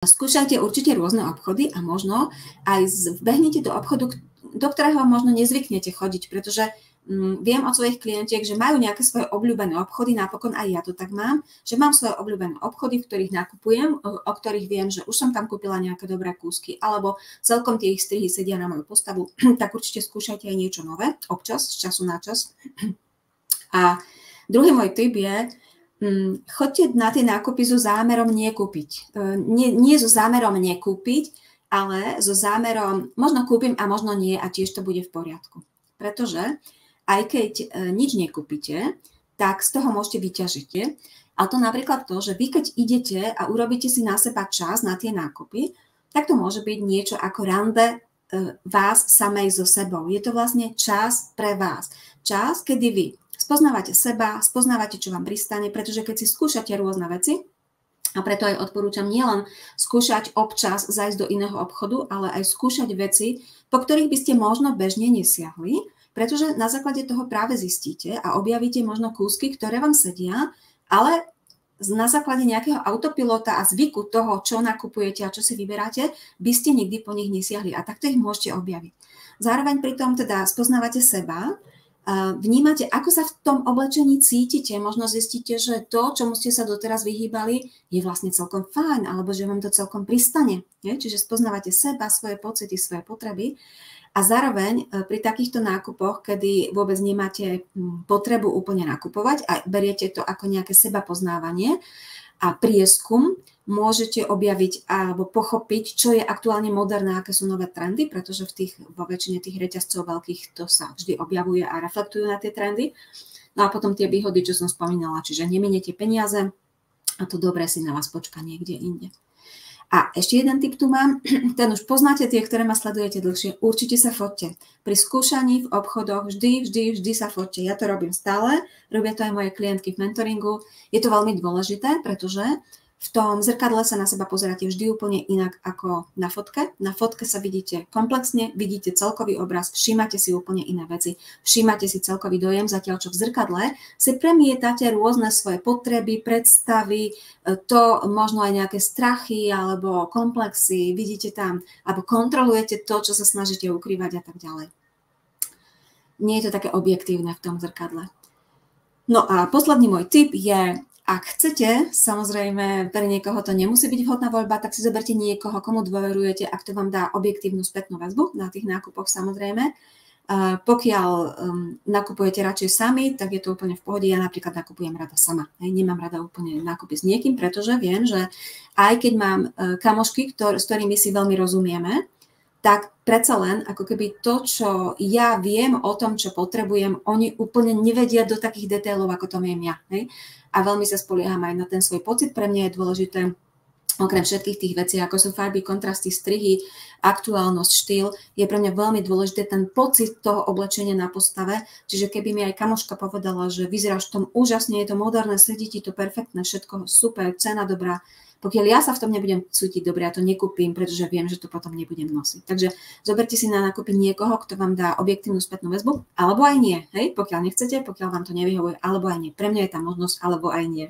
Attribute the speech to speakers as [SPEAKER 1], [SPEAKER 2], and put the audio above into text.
[SPEAKER 1] Skúšajte určite rôzne obchody a možno aj vbehnete do obchodu, do ktorého možno nezvyknete chodiť, pretože viem od svojich klientiek, že majú nejaké svoje obľúbené obchody, napokon aj ja to tak mám, že mám svoje obľúbené obchody, v ktorých nakupujem, o ktorých viem, že už som tam kúpila nejaké dobré kúsky, alebo celkom tie ich strihy sedia na moju postavu, tak určite skúšajte aj niečo nové, občas, z času na čas. A druhý môj tip je, choďte na tie nákupy so zámerom nekúpiť. Nie so zámerom nekúpiť, ale so zámerom možno kúpim a možno nie a tiež to bude v poriadku. Pretože aj keď nič nekúpite, tak z toho môžete vyťažiť. A to napríklad to, že vy keď idete a urobíte si na seba čas na tie nákupy, tak to môže byť niečo ako rande vás samej so sebou. Je to vlastne čas pre vás. Čas, kedy vy spoznávate seba, spoznávate, čo vám pristane, pretože keď si skúšate rôzne veci, a preto aj odporúčam nielen skúšať občas zajsť do iného obchodu, ale aj skúšať veci, po ktorých by ste možno bežne nesiahli, pretože na základe toho práve zistíte a objavíte možno kúsky, ktoré vám sedia, ale na základe nejakého autopilota a zvyku toho, čo nakupujete a čo si vyberáte, by ste nikdy po nich nesiahli a takto ich môžete objaviť. Zároveň pritom teda spoznávate seba, vnímate, ako sa v tom oblečení cítite, možno zistíte, že to, čomu ste sa doteraz vyhýbali, je vlastne celkom fajn, alebo že vám to celkom pristane. Čiže spoznávate seba, svoje pocity, svoje potreby a zároveň pri takýchto nákupoch, kedy vôbec nemáte potrebu úplne nakupovať a beriete to ako nejaké seba poznávanie a prieskum, môžete objaviť alebo pochopiť, čo je aktuálne moderné, aké sú nové trendy, pretože vo väčšine tých reťazcov veľkých to sa vždy objavuje a reflektujú na tie trendy. No a potom tie výhody, čo som spomínala, čiže neminiete peniaze a to dobré si na vás počká niekde inde. A ešte jeden tip tu mám, ten už poznáte tie, ktoré ma sledujete dlhšie, určite sa foťte. Pri skúšaní v obchodoch vždy sa foťte. Ja to robím stále, robia to aj moje klientky v mentoringu. Je to veľmi dôležité, pretože v tom zrkadle sa na seba pozeráte vždy úplne inak ako na fotke. Na fotke sa vidíte komplexne, vidíte celkový obraz, všímate si úplne iné veci, všímate si celkový dojem, zatiaľ čo v zrkadle si premietate rôzne svoje potreby, predstavy, to možno aj nejaké strachy alebo komplexy, vidíte tam, alebo kontrolujete to, čo sa snažíte ukrývať a tak ďalej. Nie je to také objektívne v tom zrkadle. No a posledný môj tip je, ak chcete, samozrejme, pre niekoho to nemusí byť vhodná voľba, tak si zoberte niekoho, komu dôverujete, ak to vám dá objektívnu spätnú väzbu na tých nákupoch samozrejme. Pokiaľ nakupujete radšej sami, tak je to úplne v pohode. Ja napríklad nakupujem rada sama. Nemám rada úplne nákupy s niekým, pretože viem, že aj keď mám kamošky, s ktorými si veľmi rozumieme, tak predsa len ako keby to, čo ja viem o tom, čo potrebujem, oni úplne nevedia do takých detailov, ako to viem ja. A veľmi sa spolieham aj na ten svoj pocit. Pre mňa je dôležité, okrem všetkých tých vecí, ako sú farby, kontrasty, strihy, aktuálnosť, štýl, je pre mňa veľmi dôležité ten pocit toho oblečenia na postave. Čiže keby mi aj kamoška povedala, že vyzeráš v tom úžasne, je to moderné, sedí ti to perfektné, všetko super, cena dobrá. Pokiaľ ja sa v tom nebudem cítiť dobre, ja to nekúpim, pretože viem, že to potom nebudem nosiť. Takže zoberte si na nákupy niekoho, kto vám dá objektívnu spätnú väzbu, alebo aj nie. Pokiaľ nechcete, pokiaľ vám to nevyhovuje, alebo aj nie. Pre mňa je tá možnosť, alebo aj nie.